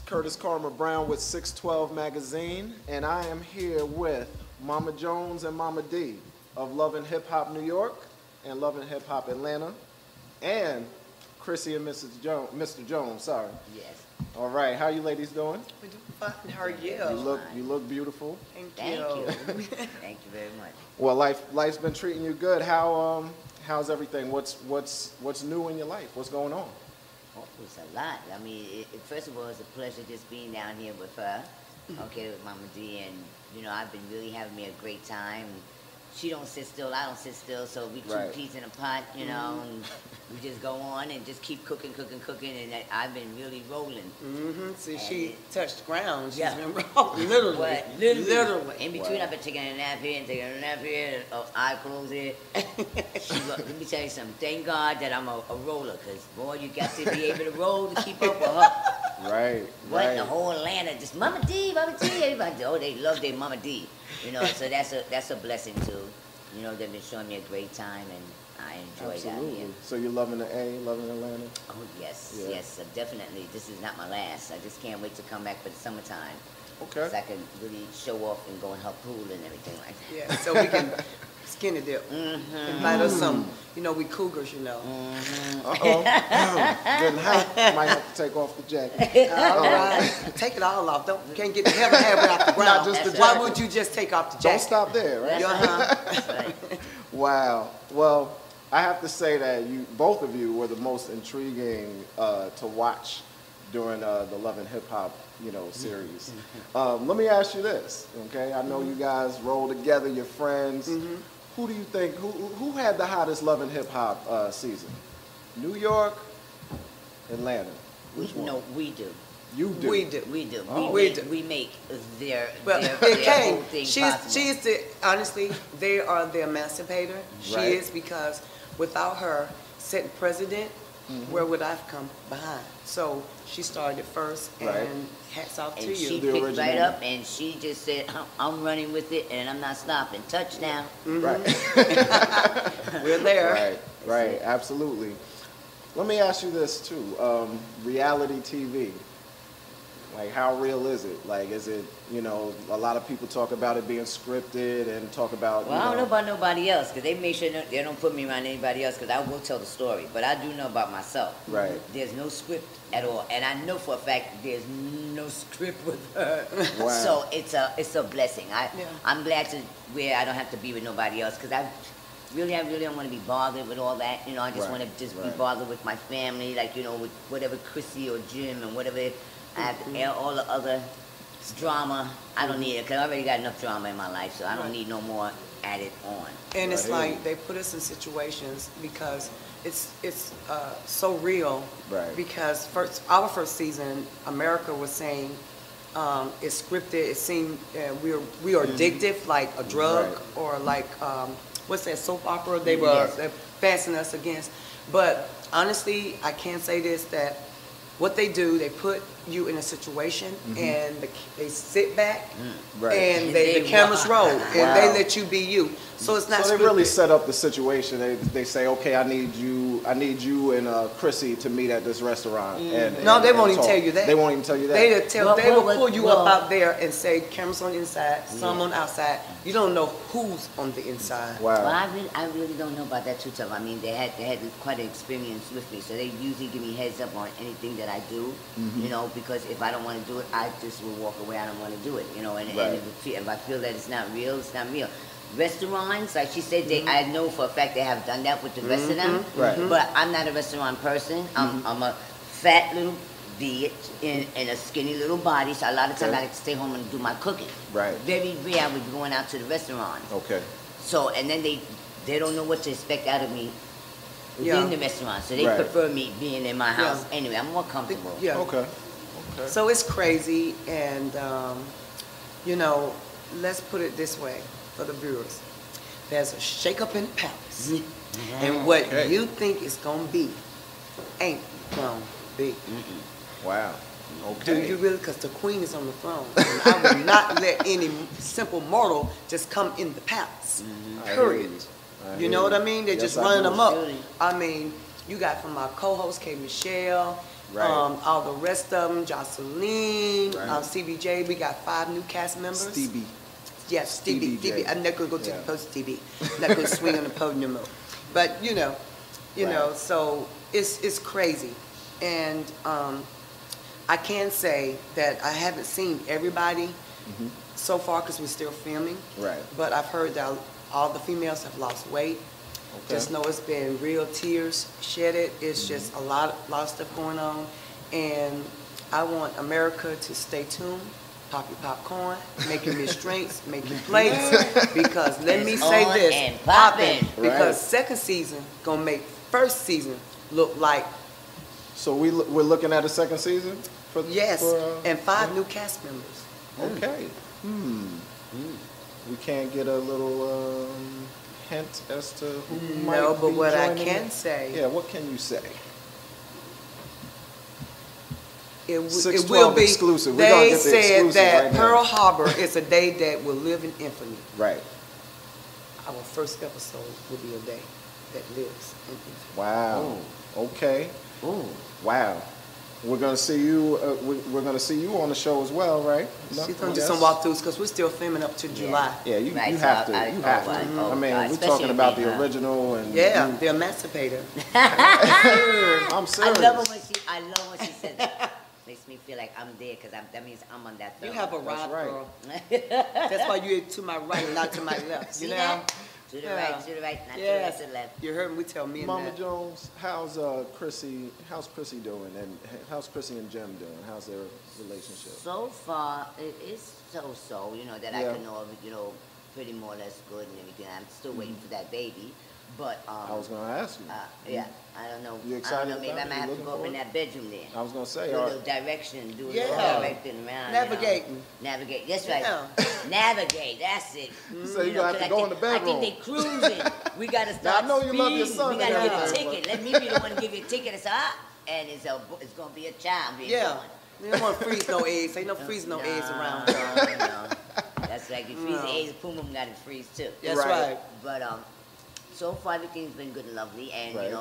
Curtis Karma Brown with 612 Magazine, and I am here with Mama Jones and Mama D of Love and Hip Hop New York and Love and Hip Hop Atlanta, and Chrissy and Mr. Jones, sorry. Yes. All right, how you ladies doing? We're doing fine. How are you? You look beautiful. Thank you. Thank you very much. Well, life's been treating you good. How's everything? What's new in your life? What's going on? Oh, it's a lot. I mean, first of all, it's a pleasure just being down here with her, okay, with Mama D, and you know, I've been really having me a great time. She don't sit still, I don't sit still, so we two peas in a pot, you know, and we just go on and just keep cooking, and I've been really rolling. See, she touched ground. She's been rolling, Literally. Literally. In between, I've been taking a nap here and taking a nap here, eye closed here. Let me tell you something. Thank God that I'm a roller, because, boy, you got to be able to roll to keep up with her. Right. The whole Atlanta, just Mama D, everybody, oh, they love their Mama D. You know, so that's a blessing too. You know, they've been showing me a great time, and I enjoy that here. So you're loving the A, loving Atlanta? Oh yes, yes, definitely. This is not my last. I just can't wait to come back for the summertime. Okay. So I can really show off and go in her pool and everything like that. Yeah, so we can skinny dip. Invite us some. You know, we cougars, you know. Uh-oh. Getting hot. Might have to take off the jacket. All right. Take it all off. Can't get the heaven halfway off the ground. Not just the Why jacket. would you just take off the jacket? Don't stop there, right? That's right. Wow. Well, I have to say that both of you were the most intriguing to watch during the Love and Hip Hop, series. Let me ask you this, okay? I know you guys roll together, you're friends. Who do you think, who had the hottest Love and Hip Hop season? New York, Atlanta? Which one? No, we do. You do? We do. We do. Oh. We make their Well, their it came. whole thing She's possible. honestly, they are the emancipator. She Right. is, because without her setting president, where would I have come behind? So she started first, and hats off to And she you. The picked original. right up, and she just said, I'm running with it, and I'm not stopping. Touchdown. Right. We're there. Right, absolutely. Let me ask you this too, reality TV, like how real is it? Like, is it, a lot of people talk about it being scripted and talk about, Well, I don't know about nobody else, because they make sure they don't put me around anybody else, because I will tell the story. But I do know about myself. Right. There's no script at all. And I know for a fact there's no script with her. Wow. So it's a blessing. I'm glad to where I don't have to be with nobody else, because I really don't want to be bothered with all that. I just want to just be bothered with my family, like, with whatever Chrissy or Jim and whatever. I have to air all the other drama. I don't need it, because I already got enough drama in my life, so I don't need no more added on. And it's like they put us in situations because it's so real. Right. Because our first season, America was saying it's scripted. It seemed we are addictive, like a drug, or like what's that soap opera they were fastening us against. But honestly, I can say this, that what they do, they put you in a situation, and they sit back, and the cameras roll, and they let you be you. So it's not. So they scripted. really set up the situation. They say, okay, I need you and Chrissy to meet at this restaurant. No, they won't even tell you that. They won't even tell you that. They will pull you up out there and say, cameras on the inside, some on the outside. You don't know who's on the inside. Wow. Well, I really don't know about that too tough. I mean, they had quite an experience with me, so they usually give me heads up on anything that I do, because if I don't want to do it, I just will walk away. I don't want to do it, and if I feel that it's not real, it's not real. Restaurants, like she said, I know for a fact they have done that with the rest of them, but I'm not a restaurant person. I'm a fat little bitch in a skinny little body, so a lot of times I like to stay home and do my cooking. Right. Very rare I would be going out to the restaurant. Okay. So, and then they don't know what to expect out of me in the restaurant, so they prefer me being in my house. Anyway, I'm more comfortable. Okay. So it's crazy, and let's put it this way for the viewers: there's a shake-up in the palace, and what you think is gonna be ain't gonna be. Wow. Do Okay. you really? Because the queen is on the throne, and I will not let any simple mortal just come in the palace. Period. You know what I mean? They're just running them up. I mean, you got from my co-host K. Michelle, Right. All the rest of them, Jocelyn, Right. CBJ, we got 5 new cast members. Stevie. Yes, Stevie. J. I'm not gonna go to Yeah. the post TV. I'm not gonna swing on the podium no more. But you know, Right. so it's crazy, and I can say that I haven't seen everybody so far because we're still filming. Right. But I've heard that all the females have lost weight. Okay. Just know it's been real tears shedded. It's just a lot of stuff going on, and I want America to stay tuned. Pop your popcorn, make your restraints, make your plates, because let me It's say on this, and popping, poppin'. because Right. second season gonna make first season look like So we're looking at a second season for yes, for, and 5 new cast members. okay. We can't get a little hint as to who might No, but be what I joining can it? say, Yeah, what can you say? it 612 will be. exclusive. We're gonna They get the said exclusive that right now. Pearl Harbor is a day that will live in infamy. Right. Our first episode will be a day that lives in infamy. Wow. Okay. Ooh. Wow. We're gonna see you. We're gonna see you on the show as well, right? No? She's gonna do Yes? some walkthroughs because we're still filming up to July. Yeah, you Right, you so have to. I- You oh, have to. right, oh, I mean, God, we're especially talking about me, the huh? original and Yeah, you- the emancipator. I'm I serious. love it when she says that. Makes me feel like I'm there because that means I'm on that You throne. have a That's ride, right. girl. That's why you're to my right and not to my left. See You know? that? To the Yeah. right, not to the right, Yes. to the left. You heard me tell me Mama that. Jones, how's Chrissy? How's Chrissy doing? And how's Chrissy and Jim doing? How's their relationship? So far, it is so-so, that I Yeah. can know, pretty more or less good and everything. I'm still waiting for that baby, but I was gonna ask you. yeah, I don't know. You I excited don't know. Maybe about I it? might You have to looking go up in forward? that bedroom there. I was gonna say, Do a little direction, do a little Yeah. directing around. Navigating. Navigate. That's right. Yeah. Navigate. That's it. So you gonna have to go in the I think they bedroom. cruising. We gotta Now, start. I know you love your speeding. son We gotta and get a everything, ticket. but- Let me be the one to give you a ticket and say, and it's gonna be a child being Yeah. born. You don't want to freeze no eggs. Ain't no freezing no eggs around. No. That's like you freeze No. the eggs, Pum Pum got to freeze too. That's Right. right. But so far everything's been good and lovely, and Right.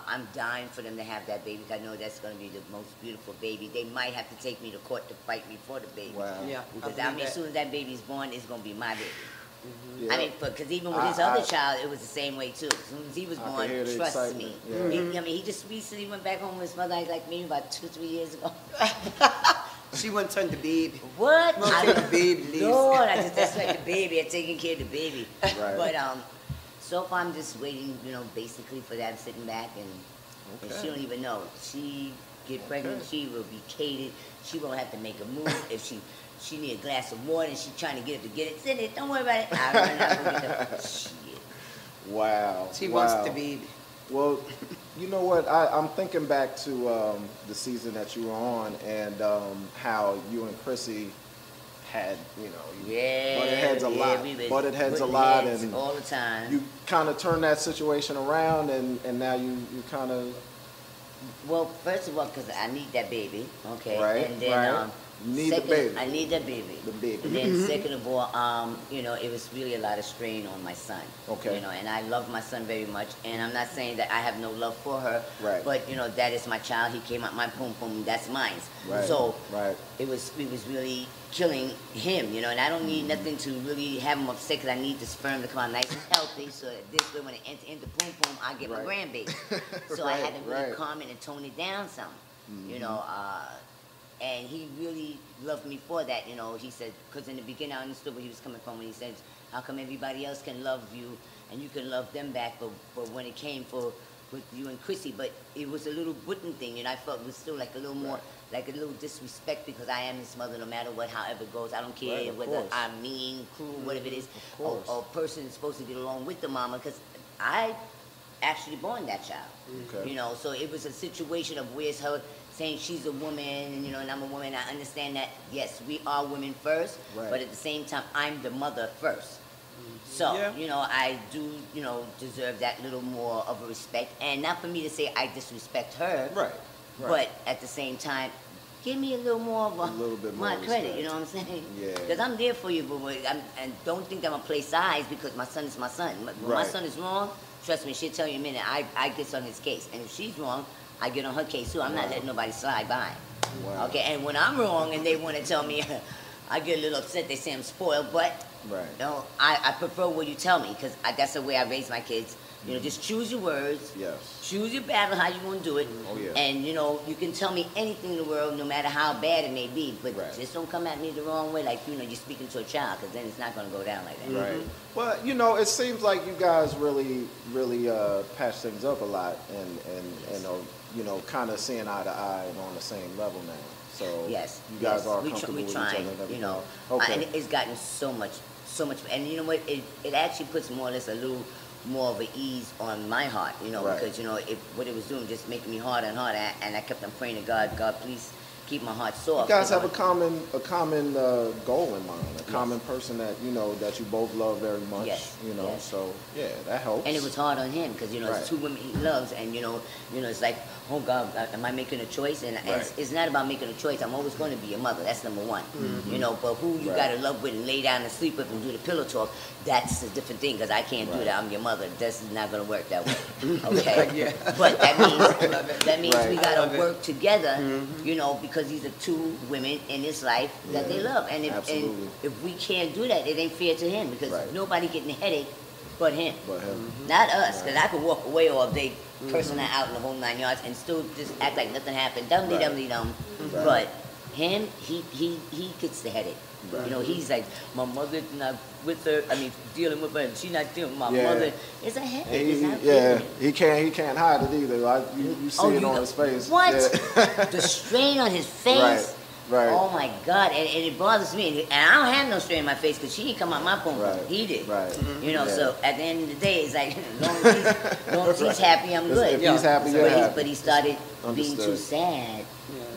I'm dying for them to have that baby. 'Cause I know that's gonna be the most beautiful baby. They might have to take me to court to fight me for the baby. Wow. Yeah. Because believe I mean, that. as soon as that baby's born, it's gonna be my baby. Yeah. I mean, because even with his I- other child, it was the same way too. As soon as he was I can born, hear the trust excitement. me. Yeah. He just recently went back home with his mother, like maybe about 2-3 years ago. She wouldn't turn the baby. What? Won't take the baby, Lisa. Lord, that's like the baby. I'm taking care of the baby. Right. But so far I'm just waiting, basically for that, sitting back and she don't even know. She get pregnant, she will be catered. She won't have to make a move. If she need a glass of water and she trying to get it, sit it. Don't worry about it. I run out and get the shit. Wow. She wow. wants the baby. Well, you know what? I'm thinking back to the season that you were on and how you and Chrissy had, Yeah. butted heads a lot. we was Butted heads a butting lot, heads and all the time. you kind of turned that situation around, and now you kind of Well, first of all, because I need that baby, okay? Right, And then, right. Need the second, baby. I need that baby. The baby. And then second of all, it was really a lot of strain on my son. Okay. And I love my son very much. And I'm not saying that I have no love for her. Right. But, that is my child. He came out my Pum Pum. That's mine. Right, So right. it was really killing him, and I don't need nothing to really have him upset because I need the sperm to come out nice and healthy so that this way when it enters into Pum Pum, I get my Right. grandbaby. So I had to really Right. calm it and tone it down some, and he really loved me for that, he said, because in the beginning I understood where he was coming from when he said, how come everybody else can love you and you can love them back, but when it came with you and Chrissy, but it was a little button thing, and I felt it was still like a little more, like a little disrespect because I am his mother no matter what, however it goes. I don't care Right, of whether course. I'm mean, cruel, whatever it is, Of or course. a person is supposed to get along with the mama, because I actually born that child. Okay. So it was a situation of where's her saying she's a woman, and I'm a woman. I understand that, yes, we are women first, Right. but at the same time, I'm the mother first. So, Yeah. I do, deserve that little more of a respect. And not for me to say I disrespect her, Right. but at the same time, give me a little more of A little bit more my credit, respect. you know what I'm saying? Yeah. Because I'm there for you, but and don't think I'm going to play sides because my son is my son. When my Right. son is wrong, trust me, she'll tell you in a minute, I get on his case. And if she's wrong, I get on her case too. I'm not letting nobody slide by. Wow. Okay, and when I'm wrong and they want to tell me, I get a little upset. They say I'm spoiled, but Right. you know, I prefer what you tell me because that's the way I raise my kids. You know, just choose your words. Yes. Choose your battle, how you want to do it. Oh, yeah. And, you know, you can tell me anything in the world, no matter how bad it may be. But Right. just don't come at me the wrong way, like, you know, you're speaking to a child, because then it's not going to go down like that. Right. Well, you know, it seems like you guys really patch things up a lot and you know, kind of seeing eye to eye and on the same level now. So Yes. you guys yes. are we comfortable with each trying, other and everything. you know. Okay. And it's gotten so much, and you know what? It actually puts more or less a little more of an ease on my heart, you know, Right. because, you know, what it was doing just making me harder and harder, and I kept on praying to God, please keep my heart soft. You guys have a 'cause common goal in mind, a common person that you know that you both love very much. Yes, You know, yes. so yeah, that helps. And it was hard on him because, you know, Right. it's two women he loves, and you know, it's like, oh God, am I making a choice? And Right. it's not about making a choice. I'm always going to be your mother. That's number one. Mm-hmm. You know, but who you Right. got to love with and lay down and sleep with and do the pillow talk, that's a different thing because I can't do Right. that. I'm your mother. That's not going to work that way. Okay. Yeah. But that means Right. we I got love to it. work together. You know, because these are two women in his life that Yeah. they love, and Absolutely. if we can't do that, it ain't fair to him because Right. nobody getting a headache but him. But him. Not us, because I could walk away all day, cursing her out in the whole 9 yards, and still just act like nothing happened. Dum Right. dum dum. Right. But him, he gets the headache. Right. You know, he's like, my mother's not with her. I mean, dealing with her, and she's not dealing with my Yeah. mother. It's a headache. It's not Yeah, fair. he can't hide it either. You see it on his face. What? Yeah. The strain on his face. Right. Right. Oh my God, and it bothers me. And I don't have no strain on my face because she didn't come out my pom Right. He did. Right. You know, Yeah. so at the end of the day, it's like, as long as he's happy, I'm good. If he's happy, you're happy. But he started being too Understood. sad.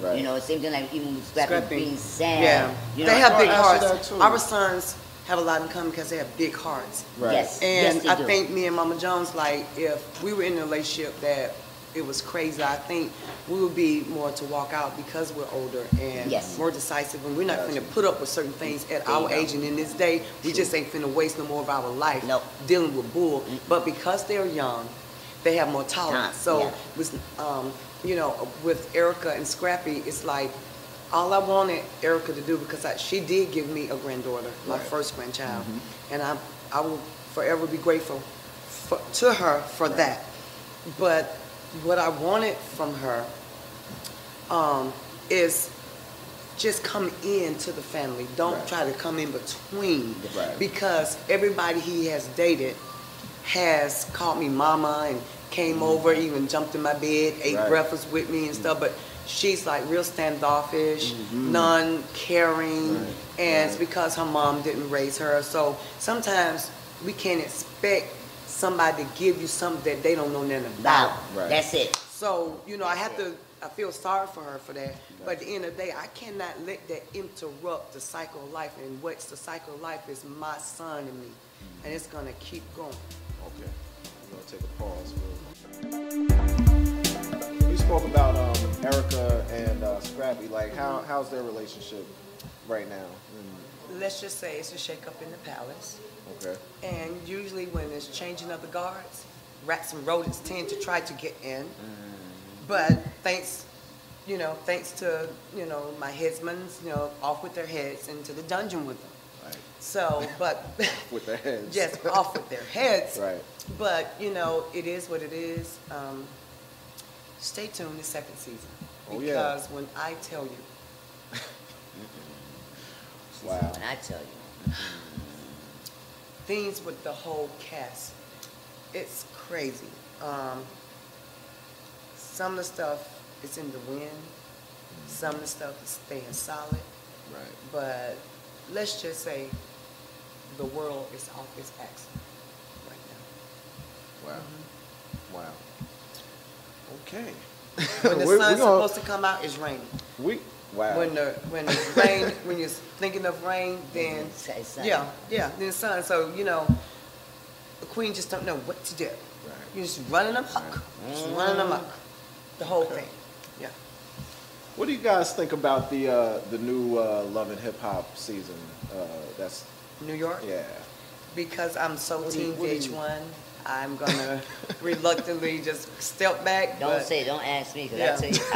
Right. You know, same thing like even with Scrappy Scrappy. being sad. Yeah. You They know, have big I'll ask you hearts. that, too. Our sons have a lot in common because they have big hearts. Right. Yes. And yes, they I do. think me and Mama Jones, like, if we were in a relationship that it was crazy, I think we would be more to walk out because we're older and Yes. more decisive, and we're not Gotcha. finna put up with certain things at There you our go. age and in this day. We just ain't finna waste no more of our life Nope. dealing with bull. But because they're young, they have more tolerance. So, Yeah. with, you know, with Erica and Scrappy, it's like, all I wanted Erica to do, because she did give me a granddaughter, my Right. first grandchild, and I will forever be grateful to her for that. But what I wanted from her is just come into the family. Don't Right. try to come in between, Right. because everybody he has dated has called me mama and came over, even jumped in my bed, ate Right. breakfast with me and stuff. But she's like real standoffish, non-caring, Right. and it's Right. because her mom didn't raise her. So sometimes we can't expect somebody to give you something that they don't know nothing about. Wow. Right. That's it. So, you know, I feel sorry for her for that. But at the end of the day, I cannot let that interrupt the cycle of life. And what's the cycle of life is my son and me. And it's going to keep going. Okay. I'm gonna take a pause. We spoke about Erica and Scrappy. Like, how's their relationship right now? Let's just say it's a shakeup in the palace. Okay. And usually when there's changing of the guards, rats and rodents tend to try to get in. But thanks to, my headsmen, off with their heads into the dungeon with them. Right. So, but With their heads. yes, off with their heads. Right. But, it is what it is. Stay tuned the second season. Oh, yeah. Because when I tell you, Wow. When I tell you. things with the whole cast, it's crazy. Some of the stuff is in the wind. Some of the stuff is staying solid. Right. But let's just say the world is off its axis right now. Wow. Wow. Okay. When the sun's supposed to come out, it's raining. Wow. When it's rain, when you're thinking of rain, then Say something. yeah, then the sun. So the queen just don't know what to do. Right. You're just running amok, just running amok, the whole thing. Yeah. What do you guys think about the new Love and Hip Hop season? That's New York. yeah. Because I'm so What do you- team what do you- VH1. I'm gonna reluctantly just step back. Don't but don't ask me, because Yeah. I tell you, it's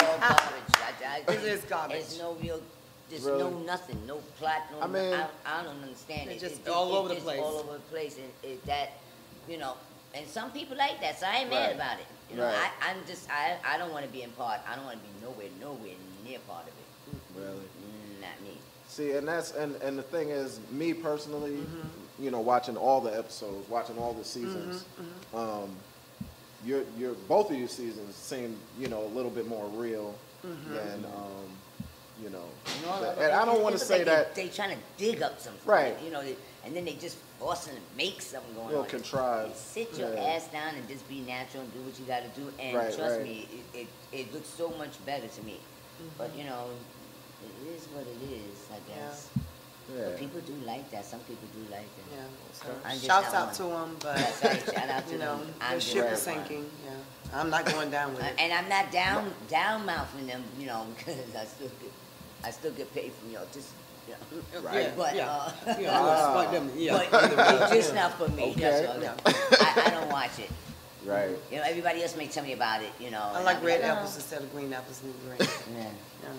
all garbage. It is garbage. There's no real, there's Really? no nothing, no plot, no, I mean- I don't understand It's it. just all over the just place. all over the place, and that, you know, and some people like that, so I ain't mad Right. about it. You know, Right. I don't wanna be in part, I don't wanna be nowhere near part of it. Really? Not me. See, and that's and the thing is, me personally, you know, watching all the episodes, watching all the seasons, your both of your seasons seem, you know, a little bit more real than you know. And I don't want to say that they trying to dig up something, Right. You know, and then they just forcing to make something going Little on. contrived. Sit your Yeah. ass down and just be natural and do what you got to do. And Right, trust right. me, it looks so much better to me. But you know, it is what it is, I guess. Yeah. But people do like that. Some people do like that. Yeah. So I'm just shouts not out one. to them, but That's right. Shout out to you know, them. I'm the just ship not is one. sinking. Yeah, I'm not going down with it. And I'm not down mouthing them, you know, because I still get paid from y'all. Just Right. But Yeah. but it's just not for me. Okay. That's all. I don't watch it. Right. You know, everybody else may tell me about it. You know, I and like I'll be red "Oh." apples instead of green apples and green. Yeah. Yeah.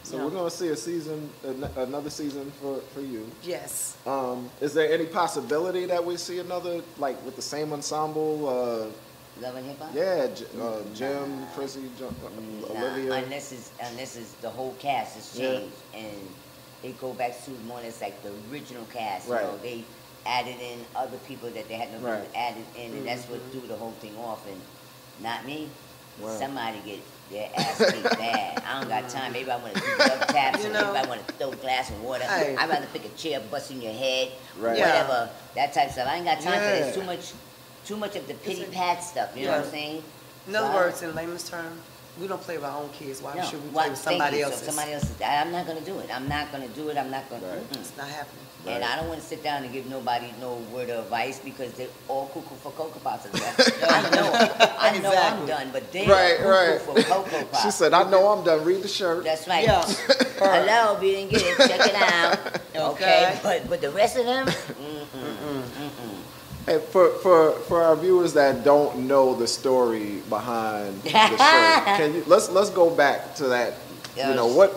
So we're gonna see a season, another season for you. Yes. Is there any possibility that we see another, like with the same ensemble? Love and Hip Hop. Yeah, Jim, Chrissy, Nah, Olivia. unless it's the whole cast has Yeah. changed and it go back to more or less like the original cast. Right. You know, they added in other people that they had no Right. business added in, and that's what threw the whole thing off. And not me. Wow. Somebody get their ass beat bad. I don't got time. Maybe I want to do love taps, You or know. maybe I want to throw a glass of water. Hey. I'd rather pick a chair, bust in your head, Right. Yeah. whatever, that type of stuff. I ain't got time for Yeah. this. Too much of the pity pat stuff. You know what I'm Yeah. saying? In other So words, in layman's term, we don't play with our own kids. Why should we play with thank somebody you. So else's? somebody else's. I'm not gonna do it. I'm not gonna do it. I'm not gonna. Right. Mm-mm. It's not happening. And Right. I don't want to sit down and give nobody no word of advice because they're all cuckoo for Cocoa Pops. I know I'm Exactly. done, but they Right, are right. cuckoo for Cocoa Pops. She said, "I know I'm done. Read the shirt." That's right. Yeah. Hello, if you didn't get it, check it out. Okay. But the rest of them, Hey, for our viewers that don't know the story behind the shirt, can you let's go back to that? You know Yes. what?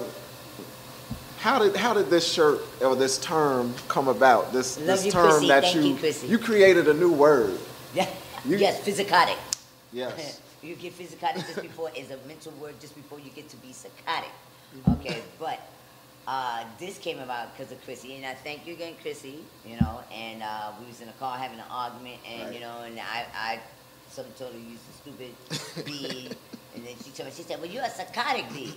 How did this shirt or this term come about? This Love you, term Chrissy. that Thank you, Chrissy. you created a new word. You- yes, physicotic. Yes. You get physicotic just before is a mental word just before you get to be psychotic. Okay, but this came about because of Chrissy, and I thank you again, Chrissy. You know, and we was in the car having an argument, and Right. you know, and I sort of told her you used a stupid B, and then she told me, she said, "Well, you're a psychotic B."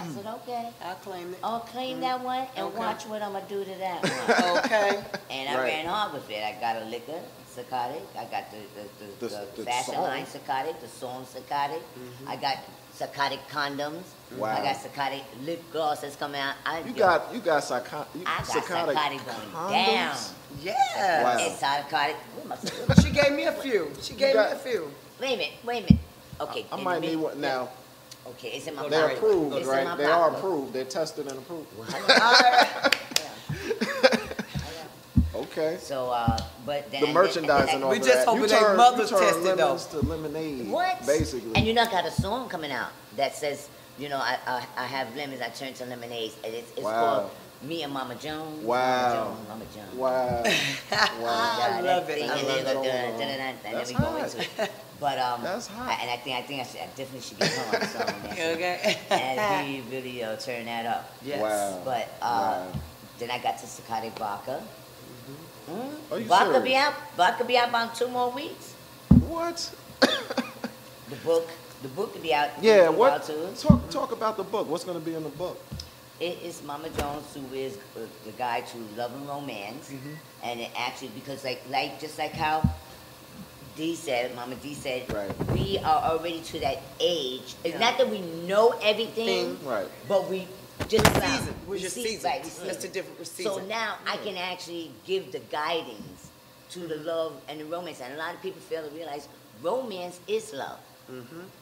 I said, "Okay, I claim it. I'll claim that one and Okay. watch what I'm gonna do to that one." Okay. And I Right. ran hard with it. I got a liquor, psychotic. I got the fashion song. line, psychotic. The song, psychotic. I got psychotic condoms. Wow. I got psychotic lip gloss that's coming out. You got psychotic. I got psychotic going condoms? down. Yeah. Wow. It's psychotic. Where my- She gave me a few. She gave me got- a few. Wait a minute. Okay. I in might the need mid- one now. Okay, it's in my They're pocket. approved, It's in right? my They are pocket. approved. They're tested and approved. Okay. So, but then The merchandising, all We of just that. hoping You they turn- mothers you turn tested, though. lemons to lemonade. What? Basically. And you know, I got a song coming out that says, you know, I have lemons, I turn to lemonades, and it's Wow. called Me and Mama Jones. Wow. Mama Jones. Wow. Wow. I love it. Thing, I and love then it. go and That's then we go hot. into it. But That's hot. and I think I definitely should get her on the song next week. Okay. And he really turn that up. Yes. Wow. But Wow. then I got to psychotic vodka. Are you Vodka serious? be out. Vodka be out about 2 more weeks. What? The book will be out. Yeah, in what? about 2. Talk about the book. What's going to be in the book? It is Mama Jones, who is the guide to love and romance, and it actually because just like how Dee said, Mama D said, Right. we are already to that age. It's not that we know everything, Right. but we just Season. We're just seasoned. right, we That's seasoned. the difference. We're So seasoned. now I can actually give the guidance to the love and the romance, and a lot of people fail to realize romance is love.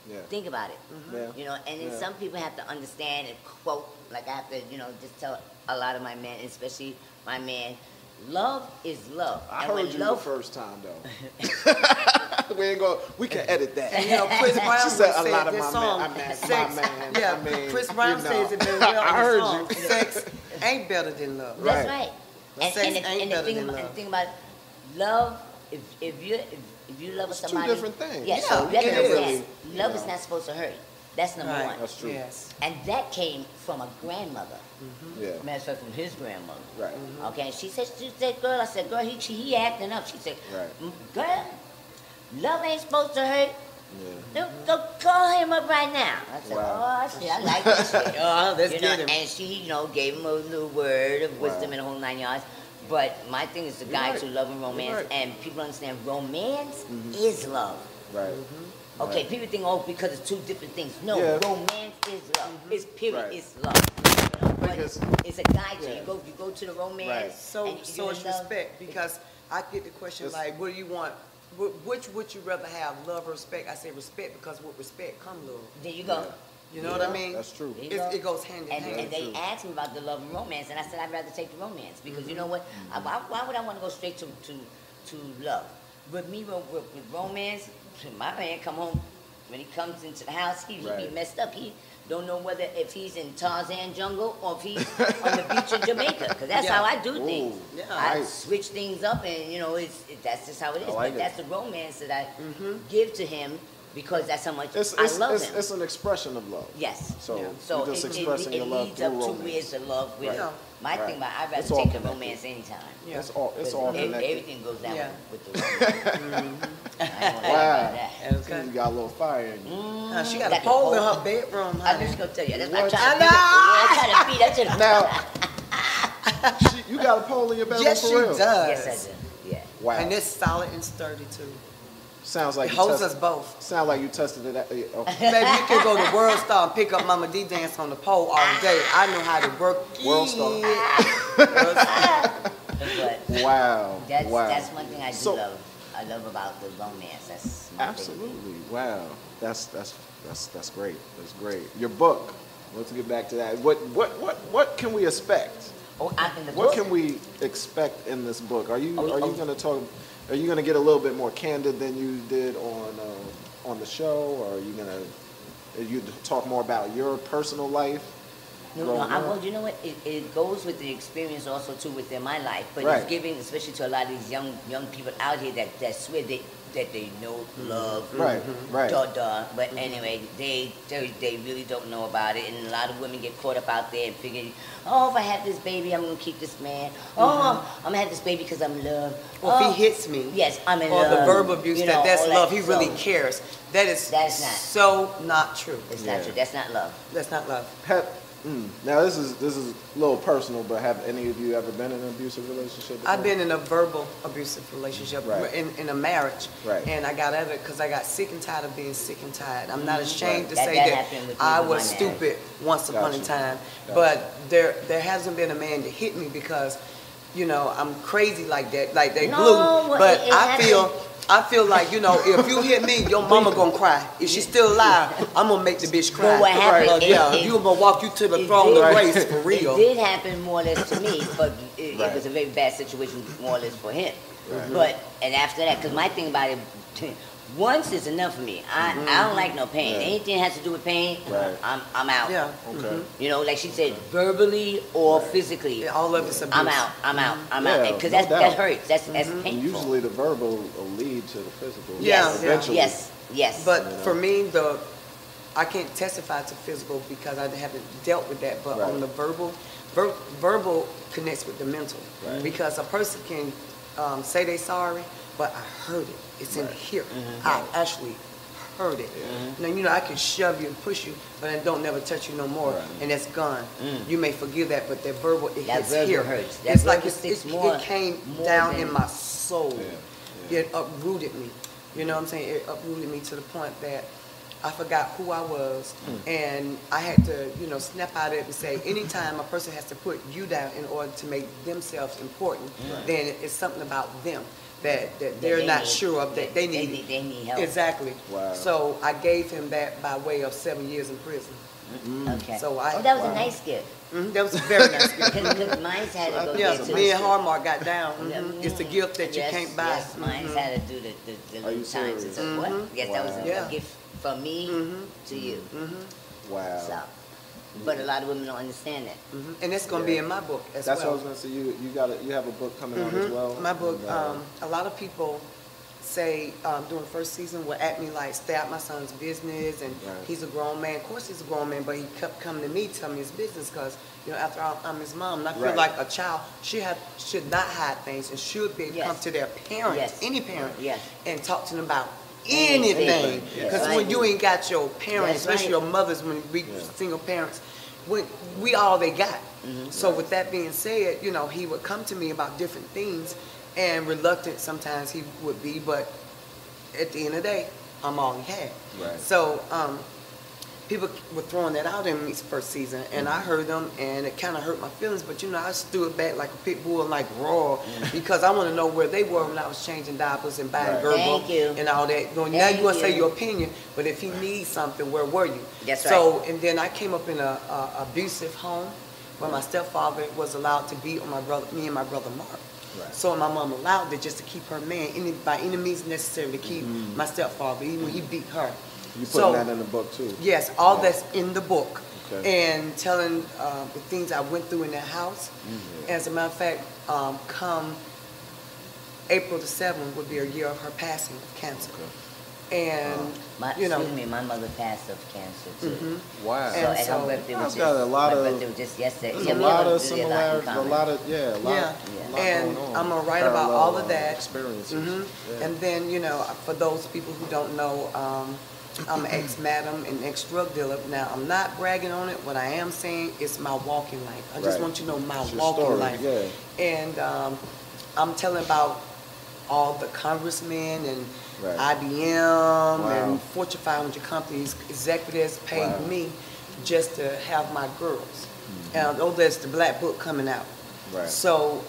Yeah. Think about it. Yeah. You know, and then Yeah. some people have to understand and quote, like I have to, just tell a lot of my men, especially my man, Love is love. I And when heard you love, the first time though. We can edit that. And you know, Chris Brown She once said a said lot of this my song, man, my sex, man. yeah, I mean, Chris Brown you know. says it very well I in heard the song. you. Sex ain't better than love. Right. that's right. Sex And ain't the better thing than about, love. the thing about love, if you love It's two somebody, different things. Yes, Yeah, so it love, is. love is not supposed to hurt. That's number Right. one. That's true. Yes. And that came from a grandmother. Yeah. Matter of fact, from his grandmother. Right. Okay, she said, girl, I said, girl, he acting up. She said, Right. Girl, love ain't supposed to hurt. Yeah. Go call him up right now. I said, Wow. oh, shit, I like this shit. Let's You know, get him. and she, gave him a little word of wisdom Wow. in the whole 9 yards. But my thing is the guys right. who love and romance, You're right. and people understand romance is love. Right. Okay, Right. people think, oh, because it's two different things. No, Yeah. romance is love. It's period. Right. It's love. You know, but Because- it's a guide to yeah. you go to the romance. Right. So and so you're it's in love. respect, because I get the question It's- like, what do you want? Which would you rather have, love or respect? I say respect because with respect come love. There you go. Yeah. You know what I mean? That's true. There you go. It goes hand in And, hand. and they True. asked me about the love and romance, and I said I'd rather take the romance because you know what? Why would I want to go straight to love? With me, with romance, my man come home when he comes into the house, he Right. be messed up. He don't know whether if he's in Tarzan jungle or if he's on the beach in Jamaica, because that's Yeah. how I do things. Ooh, Yeah. I nice. switch things up, and that's just how it is. I like but it. that's the romance that I give to him because that's how much It's, I love him. it's an expression of love. Yes. So Yeah. So you're just it expressing your love leads through up to romance. where's the love with Right. it. My Right. thing about I'd rather It's all take the connected. romance anytime. Yeah. It's all Because connected. everything goes down Yeah. with the romance. I ain't gonna lie Wow. about that. Okay. You got a little fire in you. She got a Got the pole in pole. her bedroom, I'm honey. just gonna tell you. That's What? I'm trying to beat I'm trying to beat that to the Now, you got a pole in your bedroom Yes, for she real? does. Yes, I do. Yeah. Wow. And it's solid and sturdy too. Sounds like It you holds test- us both. Sound like you tested it. Okay. Baby, you can go to World Star and pick up Mama D dance on the pole all day. I know how to work World Star. World Star. But Wow. wow. that's one thing I do So- love. I love about the romance. That's my thing. Absolutely. Wow. That's great. That's great. Your book. Let's get back to that. What can we expect? Oh, in the What book? can we expect in this book? Are you Oh, going to talk? Are you going to get a little bit more candid than you did on the show, or are you talk more about your personal life? No, growing up? well, you know what? It goes with the experience also too within my life, but Right. it's giving, especially to a lot of these young people out here that swear that they know love, Right, right. But anyway, they really don't know about it, and a lot of women get caught up out there and figure, oh, if I have this baby, I'm gonna keep this man. Oh, I'm gonna have this baby because I'm in love. Or if he hits me. Yes, I'm in Or love. the verbal abuse, You know, that's all love. that. He really So, cares. That's not. so not true. It's Yeah. not true. That's not love. That's not love. Now this is a little personal, but have any of you ever been in an abusive relationship before? I've been in a verbal abusive relationship, Right. in a marriage, Right. and I got out of it because I got sick and tired of being sick and tired. I'm not ashamed to That- say that that happened with me I with was my stupid once upon a Gotcha. time, Gotcha. but there hasn't been a man to hit me because, I'm crazy like that, like they No, blue. well, But it I feel like, if you hit me, your mama gonna cry. If she's still alive, I'm gonna make the bitch cry. Well, what happened? Yeah, it- you gonna walk you to the it throne did- of grace for real. It did happen more or less to me, but it Right. was a very bad situation more or less for him. Right. But, and after that, because my thing about it, once is enough for me. I don't like no pain. Yeah. Anything that has to do with pain, Right. I'm out. Yeah. Okay. Like she said, verbally or physically, Yeah, all of it's abuse. I'm out. I'm out. I'm Yeah, out. Because no that doubt. hurts. That's And painful. usually the verbal will lead to the physical. Yeah, Eventually. Yes. But for me, I can't testify to physical because I haven't dealt with that. But Right. on the verbal connects with the mental. Right. Because a person can say they sorry, but I heard it. It's in Right. here. I actually heard it. Now, I can shove you and push you, but I don't never touch you no more, Right. and that's gone. You may forgive that, but that verbal, it That hits verbal here. hurts. That It's like verbal sticks it more- came more down than- in my soul. Yeah. It uprooted me. You know what I'm saying? It uprooted me to the point that I forgot who I was, and I had to, snap out of it and say, anytime a person has to put you down in order to make themselves important, then it's something about them that they're they not need- sure of, that they need. They need help. Exactly. Wow. So I gave him that by way of 7 years in prison. Okay. So that was wow. a nice gift. That was a very nice gift. Because mine's had to go Yeah, there too. me and Hallmark got down. It's a gift that you Yes, can't buy. Yes, mine's had to do the Are you little times. serious? And what? Yes, that was Yeah. a gift from me to you. Wow. So, but a lot of women don't understand that. And it's going to be in my book as That's well. what I was gonna say. You have a book coming out as well. My book, And, a lot of people say during the first season will at me like, stay out my son's business, and Right. he's a grown man. Of course he's a grown man, but he kept coming to me telling me his business because, you know, after all, I'm his mom. And I feel Right. like a child should not hide things and should be able to Yes. come to their parents, Yes. any parent, Yes. and talk to them about anything. Yeah. Because Right. when you ain't got your parents, That's especially right. your mothers, when we single parents, we all they got. So with that being said, you know, he would come to me about different things, and reluctant sometimes he would be, but at the end of the day, I'm all he had. Right. So people were throwing that out in his first season, and I heard them, and it kind of hurt my feelings. But you know, I stood back like a pit bull and like roar because I want to know where they were when I was changing diapers and buying Right. Gerber Thank you. and all that. Now Thank you want to say you. your opinion, but if he needs something, where were you? That's So, and then I came up in a abusive home where my stepfather was allowed to beat on me and my brother Mark. Right. So my mom allowed it just to keep her man, by any means necessary to keep my stepfather, even when he beat her. You putting that in the book too? Yes, all that's in the book. Okay. And telling the things I went through in that house. As a matter of fact, come April the 7th would be a year of her passing of cancer. And, you know. Excuse me, my mother passed of cancer too. Wow. So, And and so- her birthday was That's got a just, lot my of- birthday was just yesterday. There's Yeah, a we lot have of really a lot in similarities, a common. lot of, yeah, a lot, Yeah. lot And going on. I'm gonna write about all of Parallel, that. experiences. Yeah. And then, you know, for those people who don't know, I'm an ex-madam and ex-drug dealer. Now, I'm not bragging on it. What I am saying is my walking life. I just Right. want you to know my It's your walking story, life. yeah. And I'm telling about all the congressmen and Right. IBM Wow. and Fortune 500 companies, executives paid Wow. me just to have my girls. And oh, there's the black book coming out. Right. So,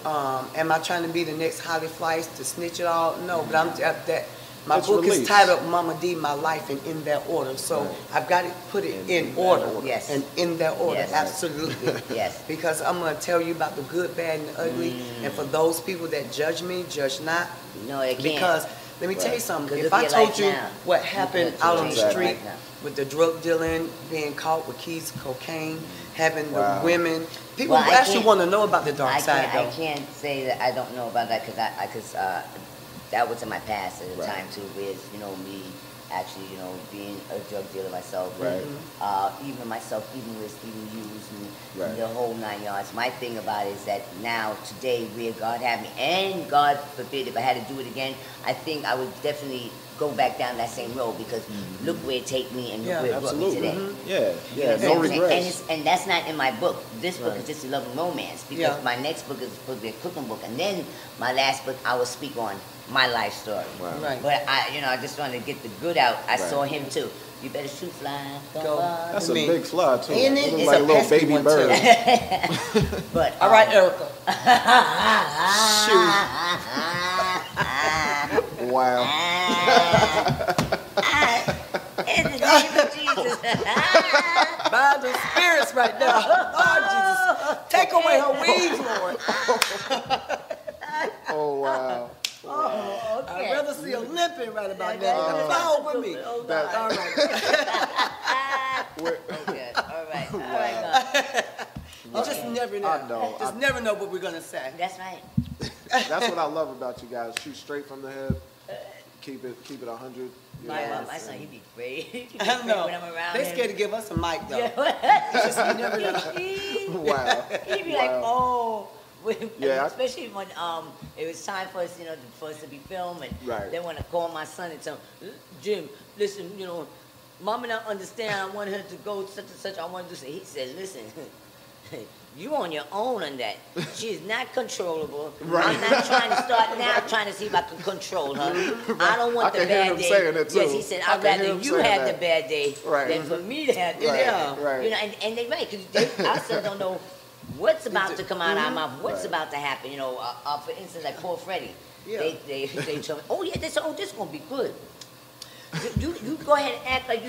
am I trying to be the next Holly Fleiss to snitch it all? No, but I'm at that. My It's book released. is titled Mama D, My Life, and in that order. So Right. I've got to put it In in that order. order. Yes. And in that order, Yes. absolutely. Yes. Because I'm going to tell you about the good, bad, and the ugly. And for those people that judge me, judge not. No, they can't. Because let me tell you Right. something. Because If look I at your told life you now. what happened Look at out your on the life street right now. with the drug dealing, being caught with keys to cocaine, having Wow. the women, people Well, I actually can't- want to know about the dark side, I though. can't say that I don't know about that because that was in my past at the Right. time too, with me actually being a drug dealer myself, Right. even myself, even used Right. and the whole 9 yards. My thing about it is that now today where God had me, and God forbid if I had to do it again, I think I would definitely go back down that same road because look where it take me and look Yeah, where it brought me Absolutely. today. Yeah. You know Yeah. what No I'm saying? regrets. And that's not in my book. This book Right. is just a love and romance because Yeah. my next book is supposed to be a cooking book, and then my last book I will speak on my life story. Wow. Right. But I just wanted to get the good out. I Right. saw him too. You better shoot fly. Don't Go. bother That's a me. big fly too. Ain't it? It looks It's like a a little pesky baby one, bird. too. But All right, Erica. Wow. in the name of Jesus. By the spirits right now. Lord Jesus. Take away her weeds, Lord. Oh wow. I'd rather see a limping right about Yeah, now. yeah. Fly over me. Oh, That- God. All right. Okay. All right. All right. God. You just never know. I know. Just never know what we're going to say. That's right. That's what I love about you guys. Shoot straight from the hip. Keep it 100. You My know, my son, he be afraid. He be I afraid know. when I'm around They him. scared to give us a mic, though. Yeah. It's just you never know. Wow. He'd be like, Wow. oh. Yeah, I- Especially when it was time for us, for us to be filming. Right. Then when I call my son and tell him, Jim, listen, Mama don't understand. I want her to go such and such. I want to do something. He said, listen, you on your own on that. She is not controllable. Right. I'm not trying to start now trying to see if I can control her. I don't want I the can hear bad him day. saying it, too. Yes, he said, I I'd can hear rather him you saying have that. the bad day Right. than for me to have the Right, bad day. right. And they're right, because our sons don't know what's about to come out of our mouth, what's Right. about to happen. For instance, like poor Freddie. Yeah. They told me, oh yeah, this gonna be good. You go ahead and act like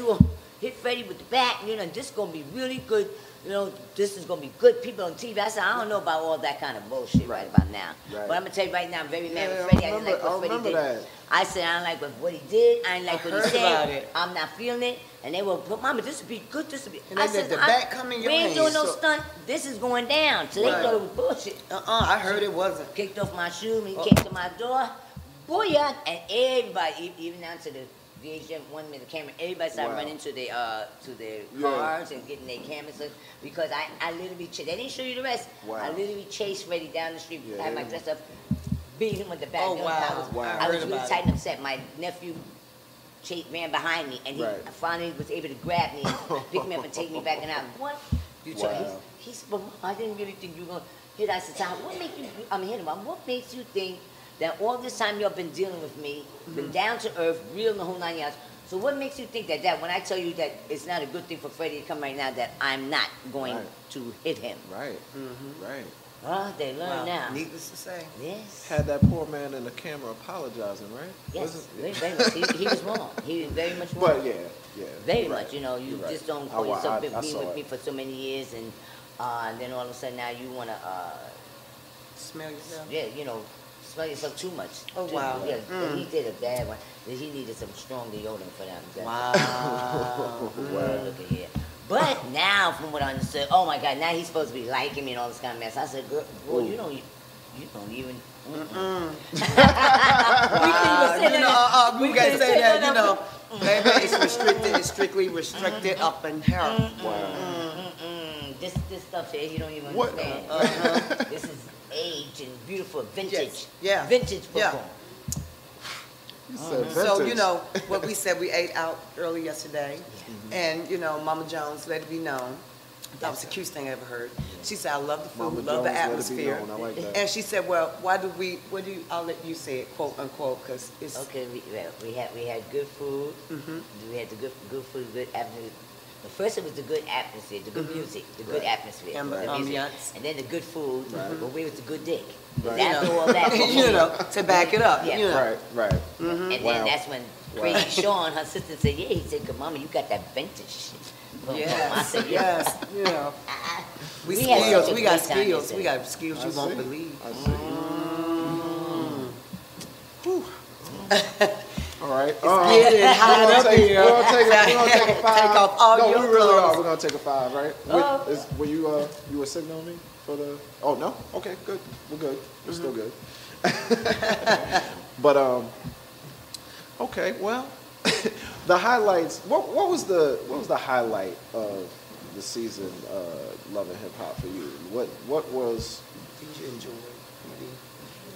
hit Freddie with the bat, you know, this is gonna be really good. You know, this is gonna be good people on TV. I said, I don't know about all that kind of bullshit right about now. Right. But I'm gonna tell you right now, I'm very mad Yeah, with Freddie. I I didn't like what Freddie did. that. I said, I don't like what he did. I didn't like what he heard about said. it. I'm not feeling it. And they were, but Mama, this would be good. This would be. And I they said, let the bat come in your we ain't doing hands. no stunt. This is going down. So they Right. thought it was bullshit. I heard it wasn't. Kicked off my shoe. When he came to my door, booyah! And everybody, even down to the VHF one minute camera, everybody started running to their cars and getting their cameras because I literally they didn't show you the rest. Wow. I literally chased Freddie down the street, Yeah, had my dress up, beat him with the bat. Oh, wow. Wow. I I was heard really about tight and upset. My nephew ran behind me, and he Right. finally was able to grab me and pick me up and take me back. And I, what? You Wow. He said, but I didn't really think you were gonna hit us. I said, what makes you? I'm hitting him. What makes you think that all this time you've been dealing with me, been down to earth, real in the whole 9 yards? So what makes you think that when I tell you that it's not a good thing for Freddie to come right now, that I'm not going to hit him? Right. Right. Well, they learn now. Needless to say. Yes. Had that poor man in the camera apologizing, right? Yes. Very much. He was wrong. He was very much wrong. But yeah. Very Right. much. You know, you You're just right. don't call yourself being saw with it. me for so many years, and then all of a sudden now you wanna Smell yourself. yeah, you know, smell yourself too much. Oh, Too- wow. Yeah, and he did a bad one. He needed some strong deodorant for them. Wow. Look at here. But now, from what I understood, oh my God, now he's supposed to be liking me and all this kind of mess. I said, girl, boy, you don't even. We can't say that, you know. Baby, it's restricted. It's strictly restricted up in here. Wow. This stuff here, you don't even What? understand. This is aged and beautiful, vintage. Yes. Yeah. Vintage Yeah. football. You said So, vintage. you know, what we said, we ate out early yesterday. And, you know, Mama Jones let it be known. That was the cutest thing I ever heard. She said, I love the food, Mama love the Jones, let it be atmosphere. known. I like that. And she said, well, I'll let you say it, quote unquote, because it's. Okay, we had good food. We had the good food, good atmosphere. The first it was the good atmosphere, the good music, the good atmosphere, And the the music. ambiance. And then the good food. But where was the good dick? Right. After all that, You know, to back it up, Yeah. you know. Right. and then Wow. that's when Crazy Sean, her sister, said, "Yeah." He said, "Cause Mama, you got that vintage shit." Boom, boom. I said, "Yeah." Yes, you know. We We had skills, such a we got great time skills, yesterday. we got skills you I won't see. believe. I see. All right. Getting hot up here. We're gonna take a 5. Take off all no, your we really clothes. are. We're gonna take a 5, right? Were you were signaling me for the? Oh no. Okay, good. We're good. We're still good. But okay. Well, the highlights. What was the highlight of the season? Love and Hip Hop for you. What was? Did you enjoy it?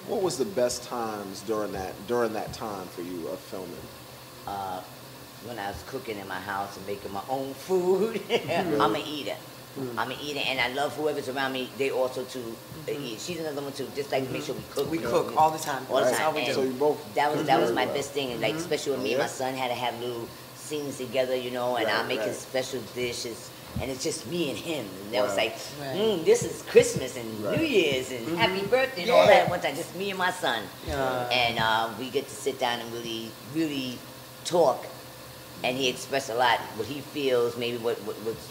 What was the best times during that time for you of filming? When I was cooking in my house and making my own food. I'm an eater. I'm an eater, and I love whoever's around me. They also too eat. She's another one too. Just like to make sure we cook. We cook all the time. All the That's time. how we And do. So you both. That was very my well. best thing, and like especially with me and my son had to have little scenes together, you know, and Right, I'm making right. special dishes, and it's just me and him. And that was Wow. like, Right. this is Christmas and Right. New Year's and Happy Birthday and all Yeah. that at one time. Just me and my son, Yeah. and we get to sit down and really, really talk. And he expressed a lot what he feels, maybe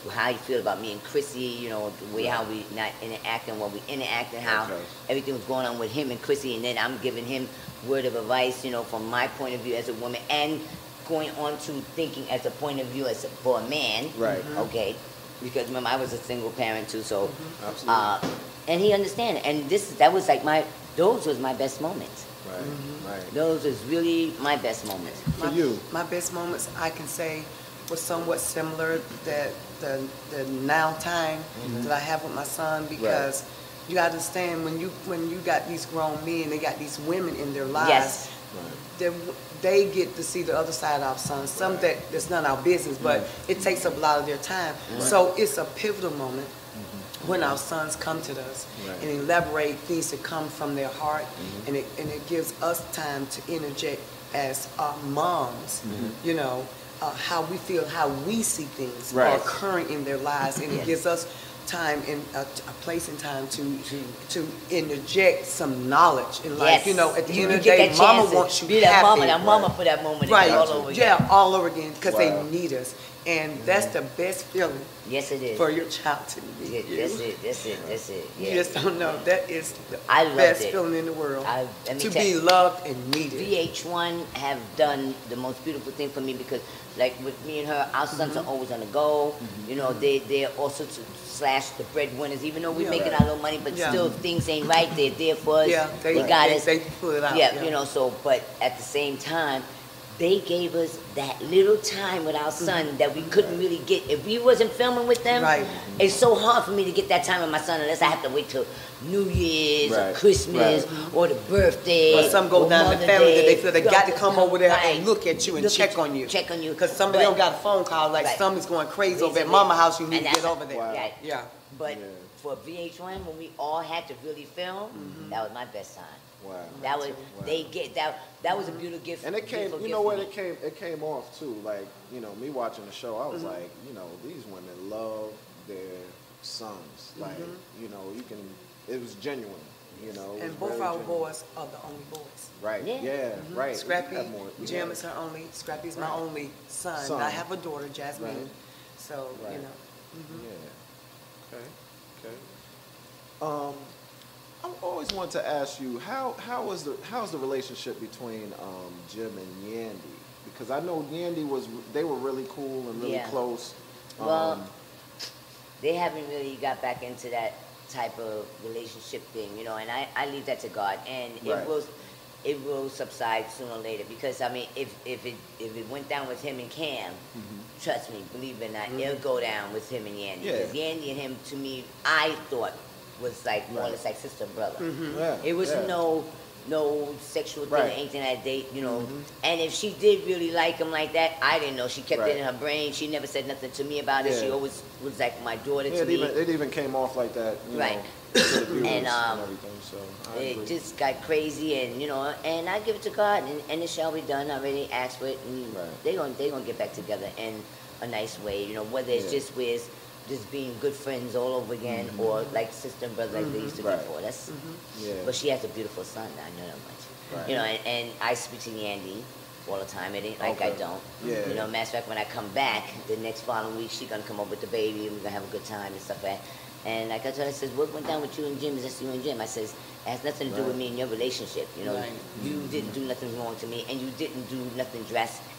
how he feels about me and Chrissy, you know, the way how we not interacting, what we interacting, how Okay. everything was going on with him and Chrissy, and then I'm giving him word of advice, you know, from my point of view as a woman, and going on to thinking as a point of view for a man. Right. Okay. Because remember, I was a single parent too, so Absolutely. and he understand it. And that was like those was my best moments. Right. Those was really my best moments. For you. My best moments, I can say, was somewhat similar that the now time that I have with my son, because you gotta understand when you got these grown men, they got these women in their lives. Yes. They get to see the other side of our son. Some that's none of our business, but it takes up a lot of their time. So it's a pivotal moment when our sons come to us and elaborate things that come from their heart, and it gives us time to interject as moms, you know, how we feel, how we see things are occurring in their lives, and it gives us time in a place and time to interject some knowledge in life. You know, at the end of the day, Mama wants you be happy. that mama for that moment, Right? all over again. Yeah, all over again, because they need us. And that's the best feeling Yes, it is. for your child to meet you. That's it. Yeah. You just don't know. That is the I loved best it. feeling in the world. Let me To tell be you, loved and needed. VH1 have done the most beautiful thing for me because, like with me and her, our sons are always on the go. You know, they're also slash the breadwinners. Even though we're making our little money, but still, if things ain't right, they're there for us. Yeah, they got us. They pull it out. Yeah, you know. So, but at the same time, they gave us that little time with our son that we couldn't really get. If we wasn't filming with them, it's so hard for me to get that time with my son unless I have to wait till New Year's or Christmas or the birthday. Or some go down the family Day. that they feel they got to come over there and look at you and check on you. Check on you. Because somebody don't got a phone call like something's going crazy over at mama house, you need to get over there. Right. Yeah. But for VH1, when we all had to really film, that was my best time. Wow. That was that was a beautiful gift. And it came, beautiful you know gift what? for me. It came off too. Like, you know, me watching the show, I was like, you know, these women love their sons. Like, you know, you can. It was genuine. You know. And both our boys are the only boys. Right. Yeah. Right. Scrappy, We Jim have- is her only. Scrappy's my only son. I have a daughter, Jasmine. So you know. Yeah. Okay. I always wanted to ask you how's the relationship between Jim and Yandy, because I know Yandy they were really cool and really close. Well, they haven't really got back into that type of relationship thing, you know, and I leave that to God, and it will subside sooner or later, because I mean if it went down with him and Cam, trust me, believe it or not, it'll go down with him and Yandy, because Yandy and him, to me, I thought was like more or less like sister and brother. It was no sexual thing or anything like that, you know. And if she did really like him like that, I didn't know. She kept it in her brain. She never said nothing to me about it. She always was like my daughter to me. It even came off like that, you know, to the viewers and everything. So it just got crazy, and you know, and I give it to God, and it shall be done. I already asked for it, and they gonna get back together in a nice way, you know. Whether it's just being good friends all over again, or like sister and brother like they used to be before. That's but she has a beautiful son. I know that much. You know, and I speak to Yandy all the time. It ain't like I don't. You know, matter of fact, when I come back the next following week, she gonna come up with the baby, and we're gonna have a good time and stuff like that. And like I told her, I says, what went down with you and Jim is just you and Jim. I says, it has nothing to do with me and your relationship. You know, you didn't do nothing wrong to me, and you didn't do nothing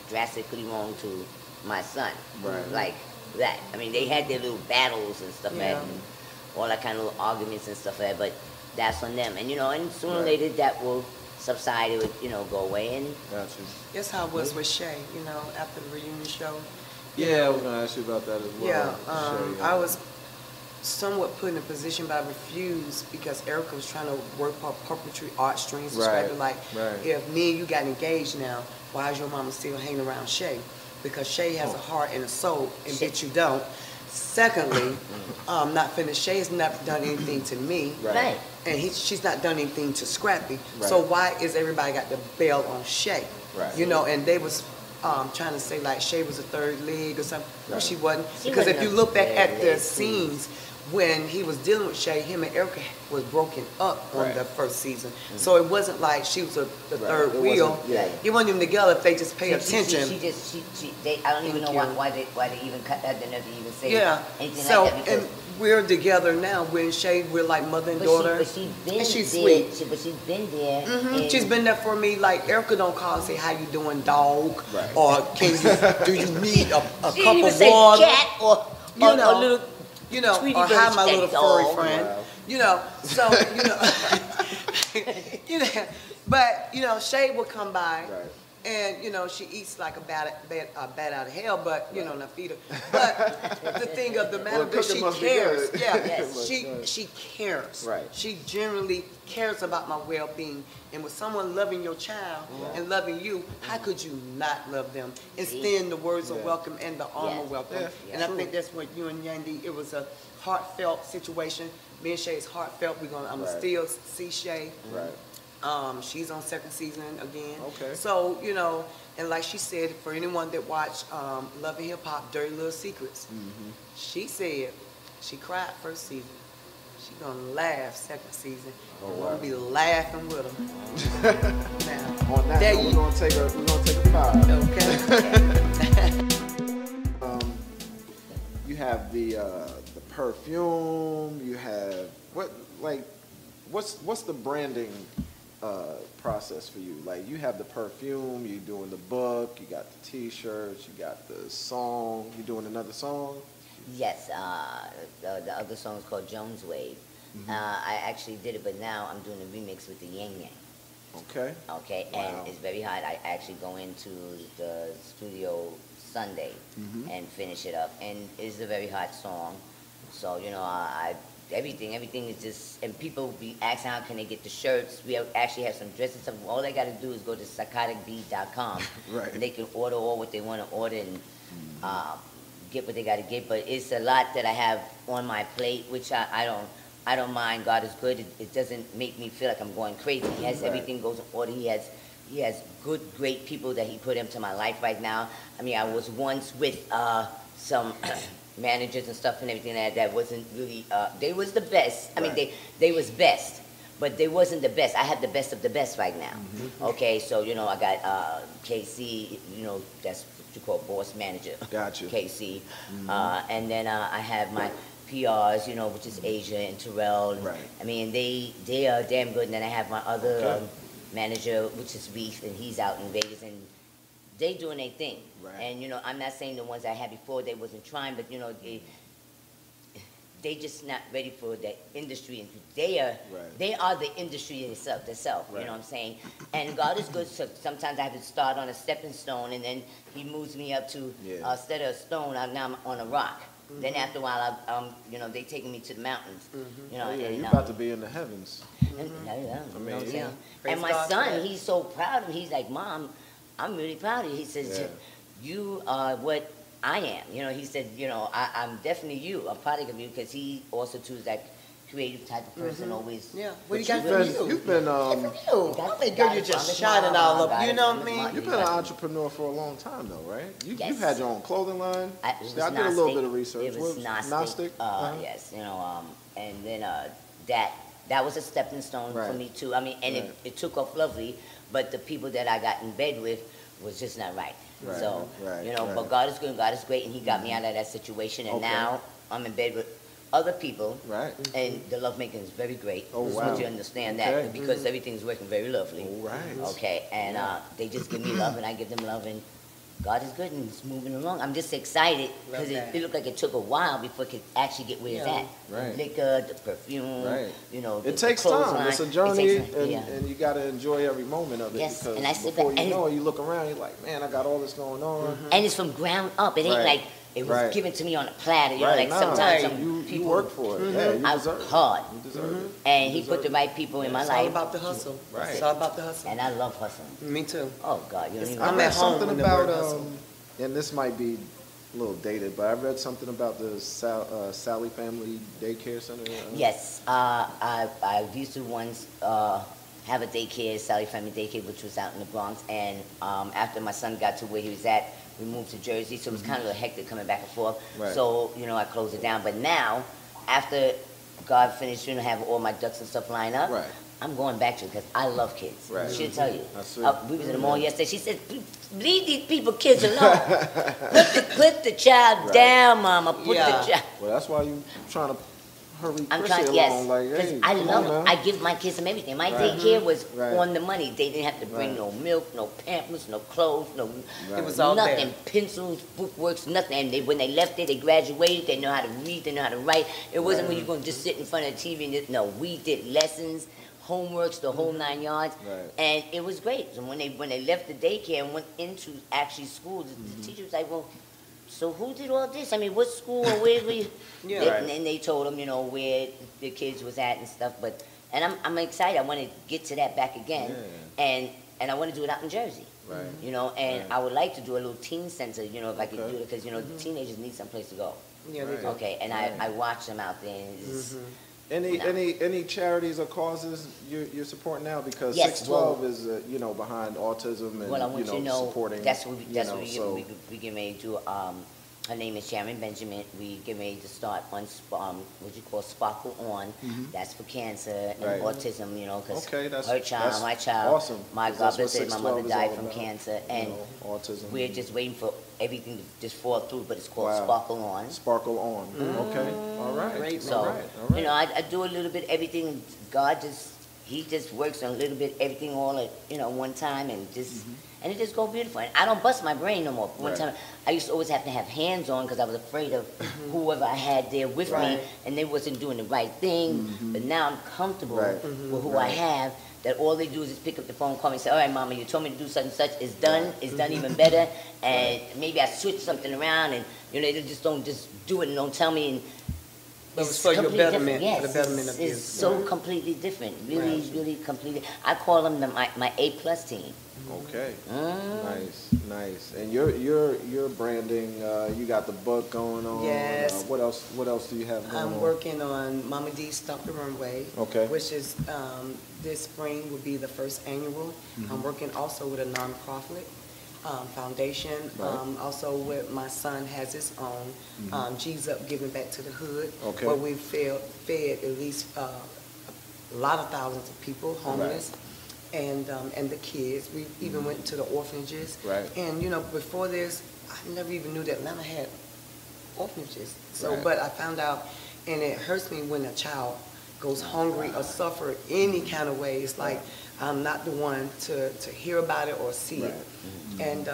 drastically wrong to my son. Like that. I mean, they had their little battles and stuff like that, and all that kind of little arguments and stuff like that, but that's on them. And, you know, and sooner or later that will subside, it would, you know, go away. And that's how it was with Shay, you know, after the reunion show. I was going to ask you about that as well. I was somewhat put in a position, but I refused because Erica was trying to work her puppetry art strings. If me and you got engaged now, why is your mama still hanging around Shay? Because Shay has a heart and a soul, and bitch you don't. Secondly, not finished. Shay has never done anything to me, and she's not done anything to Scrappy. So why is everybody got the bail on Shay? You know, and they was trying to say like Shay was a third leg or something. No, she wasn't. Because if you look back at the scenes when he was dealing with Shay, him and Erica was broken up on the first season. So it wasn't like she was the third wheel. It wasn't even together if they just pay attention. I don't even know why they even cut that. They never even say anything so, like that. And we're together now. When Shay, we're like mother and daughter. And she's sweet. But she's been there. She's been there for me. Like Erica don't call and say how you doing, dog, or do you need a cup of water, cat or you know, a little. You know, Tweety or hi, my little furry dog. friend. You know, so you know, you know. But you know, Shay will come by, and you know, she eats like a bat out of hell. But you know, not feed her. But the thing of the matter is, she cares. She cares. She generally cares about my well-being. And with someone loving your child and loving you, how could you not love them? Extend the words of welcome and the arm of welcome. And I think that's what you and Yandy, it was a heartfelt situation. Me and Shay is heartfelt. I'm gonna still see Shay. She's on second season again. So, you know, and like she said, for anyone that watched Love and Hip Hop, Dirty Little Secrets, she said she cried first season. She's gonna laugh second season. We're gonna be laughing with her. Now, on that note, we're gonna take a 5. Okay. have the perfume. You have what's the branding process for you? Like you have the perfume. You doing the book. You got the T-shirts. You got the song. You doing another song? Yes, the other song is called Jones Wave. I actually did it, but now I'm doing a remix with the Yang Yang. Okay. Okay, Wow. and it's very hot. I actually go into the studio Sunday and finish it up, and it's a very hot song. So you know, everything is just, and people be asking how can they get the shirts. We actually have some dresses. Stuff. All they got to do is go to psychoticbeat.com. Right. And they can order all what they want to order and get what they got to get. But it's a lot that I have on my plate, which I don't mind. God is good. It doesn't make me feel like I'm going crazy. He has everything goes in order. He has good, great people that he put into my life right now. I mean, I was once with some managers and stuff and everything that wasn't really, they was the best. I mean, they was best, but they wasn't the best. I have the best of the best right now. Okay, so, you know, I got KC, you know, that's what you call boss manager. Gotcha. KC. And then I have my PRs, you know, which is Asia and Terrell. Right. I mean, they are damn good. And then I have my other manager, which is Reef, and he's out in Vegas, and they doing their thing. Right. And, you know, I'm not saying the ones I had before, they wasn't trying, but, you know, they just not ready for the industry. And they are the industry itself, you know what I'm saying? And God is good, so sometimes I have to start on a stepping stone, and then he moves me up to, instead of a stone, now I'm on a rock. Then after a while, you know, they taking me to the mountains. You know, you're and, about to be in the heavens. And my son, he's so proud of me. He's like, Mom, I'm really proud of you. He says, you are what I am. You know, he said, you know, I'm definitely you. I'm proud of you because he also too is that creative type of person always. Yeah, what you But got from you? you've been I think girl, you're just shining all up. You know what I mean? you've been an entrepreneur for a long time though, right? You've had your own clothing line. I did a little bit of research. It was Gnostic. Yes, you know, and then that was a stepping stone for me too. I mean, and it took off lovely, but the people that I got in bed with was just not right. So, you know, but God is good, God is great, and he got me out of that situation, and now I'm in bed with other people, and the lovemaking is very great. Oh, Just wow. want you to understand that because everything's working very lovely. All right. Okay, and they just give me love, and I give them love, and God is good, and it's moving along. I'm just excited because it looked like it took a while before it could actually get where it's at. Right. Liquor, the perfume, you know, it takes time. It's a journey, and you got to enjoy every moment of it. Yes, because and I sit before back, you know it, you look around, you're like, man, I got all this going on. and it's from ground up. It ain't like it was given to me on a platter. You know, like sometimes some people you work for it. Yeah, you I deserve it. hard. You deserve it. And he put the right people in my It's all life. about the hustle. Right. It's all about the hustle. And I love hustling. Me too. Oh God, you don't even I'm know. at home something when the about word hustle. and this might be a little dated, but I read something about the Sally Family Daycare Center. Yes, I used to once have a daycare, Sally Family Daycare, which was out in the Bronx. And after my son got to where he was at, we moved to Jersey, so it was kind of a little hectic coming back and forth. Right. So, you know, I closed it down. But now, after God finished, you know, have all my ducks and stuff lined up, I'm going back to it because I love kids. Right. She'll tell you. We was in the mall yesterday. She said, leave these people kids alone. put the child down, Mama. Put the child. Well, that's why you trying to hurry I'm Chrissy trying, along. Like, because hey, I come love on them. now. I give my kids them everything. My daycare was Right. on the money. They didn't have to bring no milk, no pampers, no clothes, no It was all nothing. there. Pencils, bookworks, nothing. And when they left there, they graduated. They know how to read. They know how to write. It wasn't when you're going to just sit in front of the TV and just, no. We did lessons, homeworks, the whole 9 yards, and it was great. So when they left the daycare and went into actually school, the teacher was like, well, so who did all this? I mean, what school or where were you? And then they told them, you know, where the kids was at and stuff. But I'm excited. I want to get to that back again, and I want to do it out in Jersey. Right. You know, and I would like to do a little teen center. You know, if I could do it, because you know, the teenagers need someplace to go. Yeah, they do. Okay, and I watch them out there. And it's, Any charities or causes you're supporting now? Because Yes, 612 is you know, behind autism and well, I want you know, you to know supporting. that's what we you know, so we get ready to do. Her name is Sharon Benjamin. We get ready to start on what you call Sparkle On. That's for cancer and Right. autism, you know, because Okay, her child, my child, awesome. my 'Cause God that's what bless it, my 612 mother is died all from about, cancer, you and know, autism. we're just waiting for everything to just fall through, but it's called Wow. Sparkle On. Sparkle On. Okay, all right. Great. So, all right. you know, I do a little bit everything. God He just works on a little bit everything all at, you know, one time, and and it just go beautiful. And I don't bust my brain no more. One Right. time, I used to always have to have hands on because I was afraid of whoever I had there with me, Right. and they wasn't doing the right thing. But now I'm comfortable Right. with who I have. That all they do is just pick up the phone, call me, and say, "All right, Mama, you told me to do such and such. It's done. It's done even better." And maybe I switch something around, and you know, they just don't just do it and don't tell me. And But it's it's for your completely betterment, different. for the Yes, betterment it's, of you. it's so completely different. Really, Right. really completely. I call them my A+ team. Okay. Mm. Nice. And you're branding. You got the book going on. Yes. What else do you have going on? I'm working on Mama Dees Stomp the Runway. Okay. Which is, this spring will be the first annual. I'm working also with a nonprofit foundation. Right. Also with my son has his own, G's Up Giving Back to the Hood. Okay. Where we fed at least a lot of thousands of people, homeless. And the kids. We even went to the orphanages. Right. And, you know, before this, I never even knew that Atlanta had orphanages. So, Right. but I found out, and it hurts me when a child goes hungry or suffer any kind of way. It's like I'm not the one to hear about it or see it. And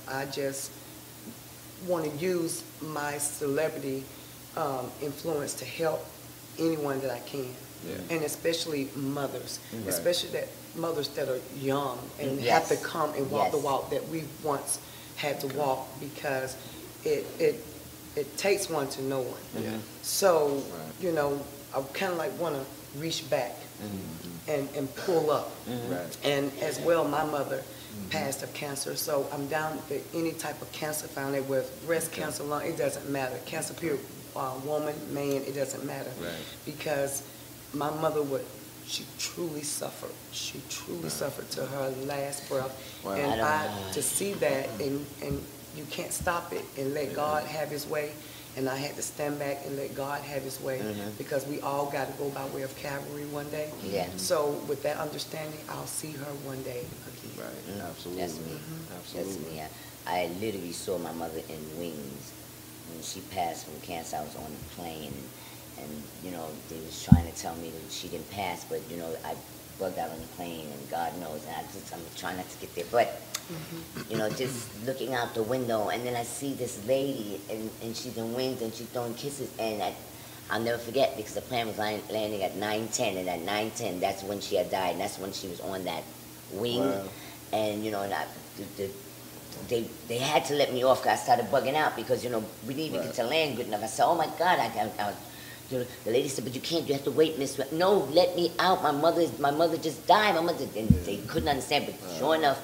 I just want to use my celebrity influence to help anyone that I can. Yeah. And especially mothers, Right. especially that mothers that are young and Yes. have to come and walk the Yes. walk that we once had to walk, because it takes one to know one. Yeah. So, Right. you know, I kind of like want to reach back and pull up. Right. And as well, my mother passed of cancer, so I'm down with any type of cancer found there, with breast cancer, lung, it doesn't matter. Cancer period, woman, man, it doesn't matter. Right. Because my mother she truly suffered. She truly suffered to her last breath. Wow. And I to see that, and you can't stop it and let God have his way. And I had to stand back and let God have his way, because we all got to go by way of Calvary one day. Yeah. So with that understanding, I'll see her one day again. Right. Absolutely. That's me. Absolutely. That's me. I literally saw my mother in wings when she passed from cancer. I was on the plane, and you know, they was trying to tell me that she didn't pass, but you know, I bugged out on the plane, and God knows, and I'm trying not to get there, but you know, just looking out the window, and then I see this lady, and she's in wings, and she's throwing kisses, and I'll never forget, because the plane was landing at 9:10, and at 9:10, that's when she had died, and that's when she was on that wing. Wow. And you know, and they had to let me off, because I started bugging out, because you know, we didn't even get to land good enough. I said, oh my God, you know, the lady said, but you can't, you have to wait, miss. No, let me out, my mother just died, and they couldn't understand, but sure enough,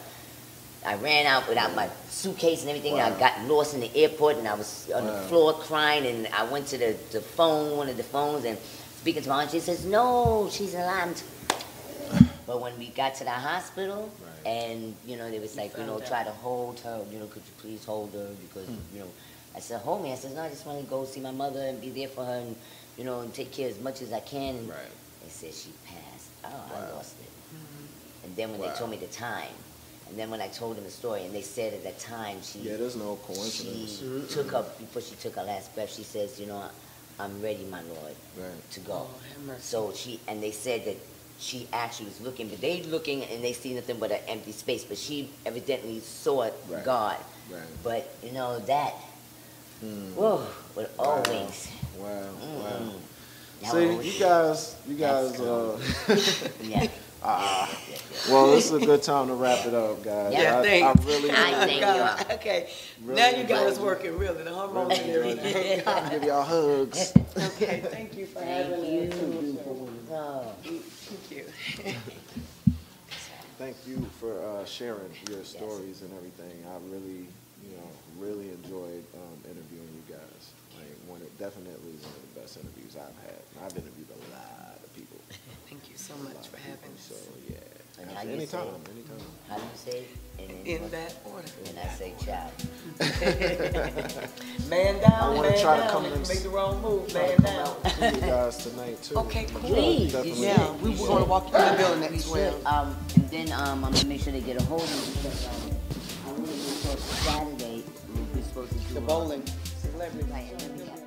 I ran out without my suitcase and everything, and I got lost in the airport, and I was on the floor crying, and I went to the phone, one of the phones, and speaking to my aunt, she says, no, she's alive. But when we got to the hospital, and, you know, they was like, you know, try to hold her, you know, could you please hold her, because, you know, I said, hold me. I said, no, I just want to go see my mother and be there for her, and, you know, and take care as much as I can. And they said she passed. Oh, I lost it. And then when they told me the time, and then when I told them the story, and they said at that time there's no coincidence. She took her, before she took her last breath, she says, you know, I'm ready, my Lord, to go. Oh, have mercy. So and they said that she actually was looking, but they looking and they see nothing but an empty space, but she evidently saw God. Right. But, you know, that, whoa, would always. Wow. Wow. Now, See, you guys, yeah. well, this is a good time to wrap it up, guys. Yeah, I thanks. really, I thank you. Okay, Really now you got enjoyed us it. working, really, the hormones and really enjoyed everything. it. Give y'all hugs. Okay, thank you for having me. Oh. Thank you. Thank you for sharing your stories and everything. I really, really enjoyed interviewing you guys. Like, definitely one of the best interviews I've had. I've interviewed a lot of people. Thank you so much for having So us. yeah, And how you anytime. How do you say it? In that order. When I say ciao. Man down, wanna man try to down. come If and you make the wrong move, Try man to come down. out to you guys tonight too. Okay, cool. Please, Definitely. Yeah, we were gonna walk you through the building You next should, week. and then I'm gonna make sure they get a hold of me because I want to make sure Saturday we're supposed to do The bowling. Right, and then we have